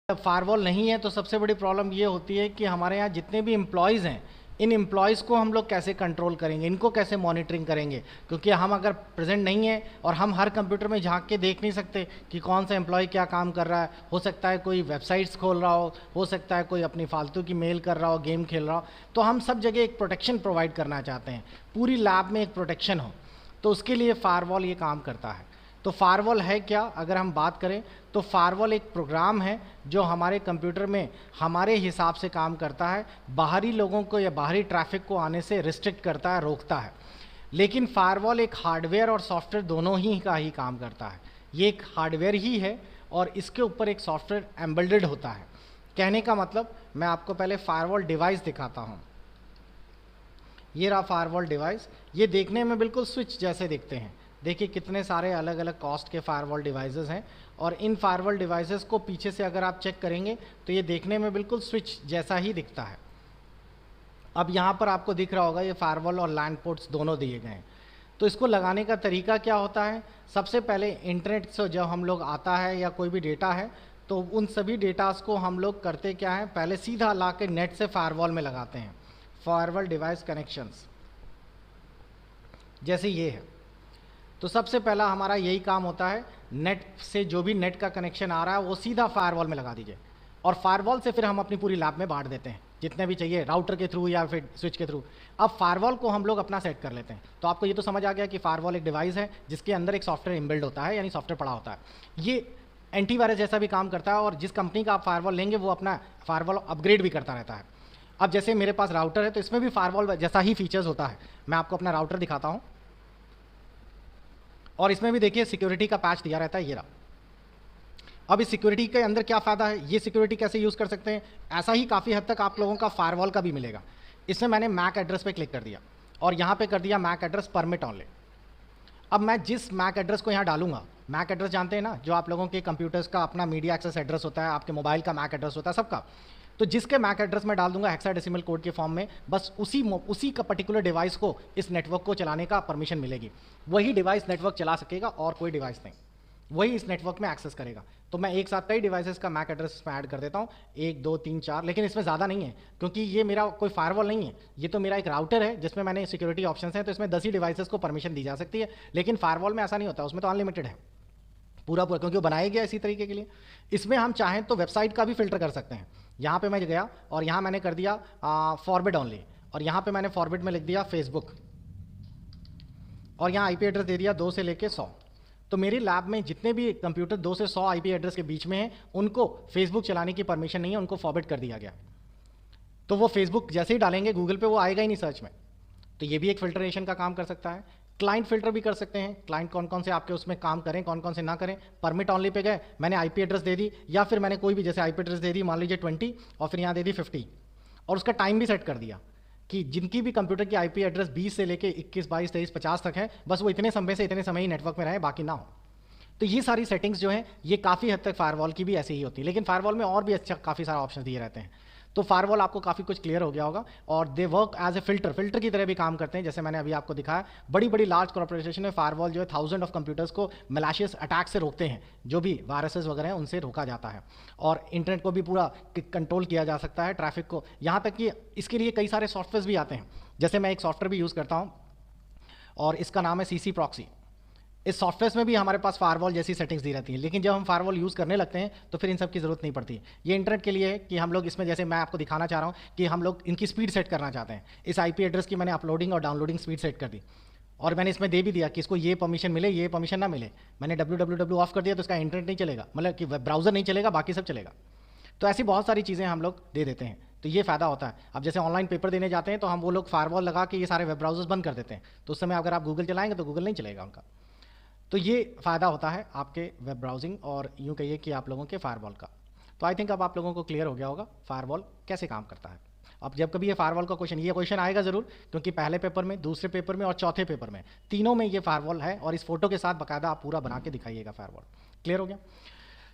Firewall नहीं है तो सबसे बड़ी प्रॉब्लम ये होती है कि हमारे यहाँ जितने भी एम्प्लॉयज़ हैं, इन एम्प्लॉयज़ को हम लोग कैसे कंट्रोल करेंगे, इनको कैसे मॉनिटरिंग करेंगे, क्योंकि हम अगर प्रेजेंट नहीं है और हम हर कंप्यूटर में झांक के देख नहीं सकते कि कौन सा एम्प्लॉय क्या काम कर रहा है। हो सकता है कोई वेबसाइट्स खोल रहा हो सकता है कोई अपनी फालतू की मेल कर रहा हो, गेम खेल रहा हो। तो हम सब जगह एक प्रोटेक्शन प्रोवाइड करना चाहते हैं, पूरी लैब में एक प्रोटेक्शन हो, तो उसके लिए फायरवॉल ये काम करता है। तो फायरवॉल है क्या, अगर हम बात करें तो फायरवॉल एक प्रोग्राम है जो हमारे कंप्यूटर में हमारे हिसाब से काम करता है, बाहरी लोगों को या बाहरी ट्रैफिक को आने से रिस्ट्रिक्ट करता है, रोकता है। लेकिन फायरवॉल एक हार्डवेयर और सॉफ्टवेयर दोनों ही का ही काम करता है। ये एक हार्डवेयर ही है और इसके ऊपर एक सॉफ्टवेयर एम्बेडेड होता है। कहने का मतलब, मैं आपको पहले फायरवॉल डिवाइस दिखाता हूँ। ये रहा फायरवॉल डिवाइस। ये देखने में बिल्कुल स्विच जैसे दिखते हैं। देखिए कितने सारे अलग अलग कॉस्ट के फायरवॉल डिवाइसेस हैं, और इन फायरवॉल डिवाइसेस को पीछे से अगर आप चेक करेंगे तो ये देखने में बिल्कुल स्विच जैसा ही दिखता है। अब यहाँ पर आपको दिख रहा होगा ये फायरवॉल और लैन पोर्ट्स दोनों दिए गए हैं। तो इसको लगाने का तरीका क्या होता है, सबसे पहले इंटरनेट से जब हम लोग आता है या कोई भी डेटा है तो उन सभी डेटास को हम लोग करते क्या है, पहले सीधा ला के नेट से फायरवॉल में लगाते हैं। फायरवॉल डिवाइस कनेक्शंस जैसे ये है। तो सबसे पहला हमारा यही काम होता है, नेट से जो भी नेट का कनेक्शन आ रहा है वो सीधा फायरवॉल में लगा दीजिए, और फायरवॉल से फिर हम अपनी पूरी लैब में बांट देते हैं जितने भी चाहिए, राउटर के थ्रू या फिर स्विच के थ्रू। अब फायरवॉल को हम लोग अपना सेट कर लेते हैं। तो आपको ये तो समझ आ गया कि फायरवॉल एक डिवाइस है जिसके अंदर एक सॉफ्टवेयर इनबिल्ड होता है, यानी सॉफ्टवेयर पड़ा होता है। ये एंटीवायरस जैसा भी काम करता है, और जिस कंपनी का आप फायरवॉल लेंगे वो अपना फायरवॉल अपग्रेड भी करता रहता है। अब जैसे मेरे पास राउटर है तो इसमें भी फायरवॉल जैसा ही फीचर्स होता है। मैं आपको अपना राउटर दिखाता हूँ, और इसमें भी देखिए सिक्योरिटी का पैच दिया रहता है, ये रहा। अब इस सिक्योरिटी के अंदर क्या फ़ायदा है, ये सिक्योरिटी कैसे यूज़ कर सकते हैं, ऐसा ही काफ़ी हद तक आप लोगों का फायरवॉल का भी मिलेगा। इसमें मैंने मैक एड्रेस पे क्लिक कर दिया और यहाँ पे कर दिया मैक एड्रेस परमिट ऑनली। अब मैं जिस मैक एड्रेस को यहाँ डालूंगा, मैक एड्रेस जानते हैं ना, जो आप लोगों के कंप्यूटर्स का अपना मीडिया एक्सेस एड्रेस होता है, आपके मोबाइल का मैक एड्रेस होता है सबका। तो जिसके मैक एड्रेस में डाल दूंगा हेक्साडेसिमल कोड के फॉर्म में, बस उसी का पर्टिकुलर डिवाइस को इस नेटवर्क को चलाने का परमिशन मिलेगी। वही डिवाइस नेटवर्क चला सकेगा और कोई डिवाइस नहीं, वही इस नेटवर्क में एक्सेस करेगा। तो मैं एक साथ कई डिवाइसेस का मैक एड्रेस इसमें ऐड कर देता हूँ, 1 2 3 4, लेकिन इसमें ज़्यादा नहीं है क्योंकि ये मेरा कोई फायरवॉल नहीं है, ये तो मेरा एक राउटर है जिसमें मैंने सिक्योरिटी ऑप्शंस हैं। तो इसमें 10 ही डिवाइसेस को परमिशन दी जा सकती है, लेकिन फायरवॉल में ऐसा नहीं होता, उसमें तो अनलिमिटेड है पूरा, क्योंकि वो बनाया गया इसी तरीके के लिए। इसमें हम चाहें तो वेबसाइट का भी फिल्टर कर सकते हैं। यहाँ पे मैं गया और यहाँ मैंने कर दिया फॉरवर्ड ऑनली, और यहाँ पे मैंने फॉरवर्ड में लिख दिया फेसबुक, और यहाँ आईपी एड्रेस दे दिया 2 से लेके 100। तो मेरी लैब में जितने भी कंप्यूटर 2 से 100 आईपी एड्रेस के बीच में हैं, उनको फेसबुक चलाने की परमिशन नहीं है, उनको फॉरवर्ड कर दिया गया। तो वो फेसबुक जैसे ही डालेंगे गूगल पे, वो आएगा ही नहीं सर्च में। तो ये भी एक फिल्ट्रेशन का काम कर सकता है। क्लाइंट फिल्टर भी कर सकते हैं, क्लाइंट कौन कौन से आपके उसमें काम करें, कौन कौन से ना करें। परमिट ऑनली पे गए, मैंने आईपी एड्रेस दे दी, या फिर मैंने कोई भी जैसे आईपी एड्रेस दे दी, मान लीजिए 20, और फिर यहाँ दे दी 50, और उसका टाइम भी सेट कर दिया कि जिनकी भी कंप्यूटर की आईपी एड्रेस 20 से लेके 21 22 23 50 तक है, बस वो इतने समय से इतने समय ही नेटवर्क में रहे, बाकी ना हो। तो ये सारी सेटिंग्स जो हैं ये काफ़ी हद तक फायरवॉल की भी ऐसी ही होती है, लेकिन फायरवॉल में और भी अच्छा काफ़ी सारा ऑप्शन दिए रहते हैं। तो फायरवॉल आपको काफ़ी कुछ क्लियर हो गया होगा, और they work as a filter की तरह भी काम करते हैं। जैसे मैंने अभी आपको दिखाया, बड़ी बड़ी लार्ज कॉर्पोरेशन में फायरवॉल जो है 1000 ऑफ कंप्यूटर्स को मैलिशियस अटैक से रोकते हैं, जो भी वायरसेस वगैरह हैं उनसे रोका जाता है, और इंटरनेट को भी पूरा कंट्रोल किया जा सकता है, ट्रैफिक को। यहाँ तक कि इसके लिए कई सारे सॉफ्टवेयर भी आते हैं, जैसे मैं एक सॉफ्टवेयर भी यूज़ करता हूँ और इसका नाम है सीसी प्रॉक्सी। इस सॉफ्टवेयर में भी हमारे पास फायरवॉल जैसी सेटिंग्स दी रहती है, लेकिन जब हम फायरवॉल यूज़ करने लगते हैं तो फिर इन सब की ज़रूरत नहीं पड़ती। ये इंटरनेट के लिए है कि हम लोग इसमें, जैसे मैं आपको दिखाना चाह रहा हूँ कि हम लोग इनकी स्पीड सेट करना चाहते हैं। इस आईपी एड्रेस की मैंने अपलोडिंग और डाउनलोडिंग स्पीड सेट कर दी, और मैंने इसमें दे भी दिया कि इसको ये परमिशन मिले, ये परमिशन ना मिले। मैंने www ऑफ कर दिया तो इसका इंटरनेट नहीं चलेगा, मतलब कि ब्राउज़र नहीं चलेगा, बाकी सब चलेगा। तो ऐसी बहुत सारी चीज़ें हम लोग दे देते हैं, तो ये फ़ायदा होता है। अब जैसे ऑनलाइन पेपर देने जाते हैं तो हम वो लोग फायरवॉल लगा के ये सारे वेब ब्राउजर्स बंद कर देते हैं, तो उस समय अगर आप गूगल चलाएंगे तो गूगल नहीं चलेगा उनका। तो ये फ़ायदा होता है आपके वेब ब्राउजिंग और यूँ कहिए कि आप लोगों के फायरवॉल का। तो आई थिंक अब आप लोगों को क्लियर हो गया होगा फायरवॉल कैसे काम करता है। अब जब कभी ये फायरवॉल का क्वेश्चन आएगा ज़रूर, क्योंकि पहले पेपर में, दूसरे पेपर में और चौथे पेपर में, तीनों में ये फायरवॉल है, और इस फोटो के साथ बाकायदा आप पूरा बना के दिखाइएगा फायरवॉल। क्लियर हो गया।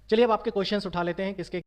चलिए अब आपके क्वेश्चंस उठा लेते हैं किसके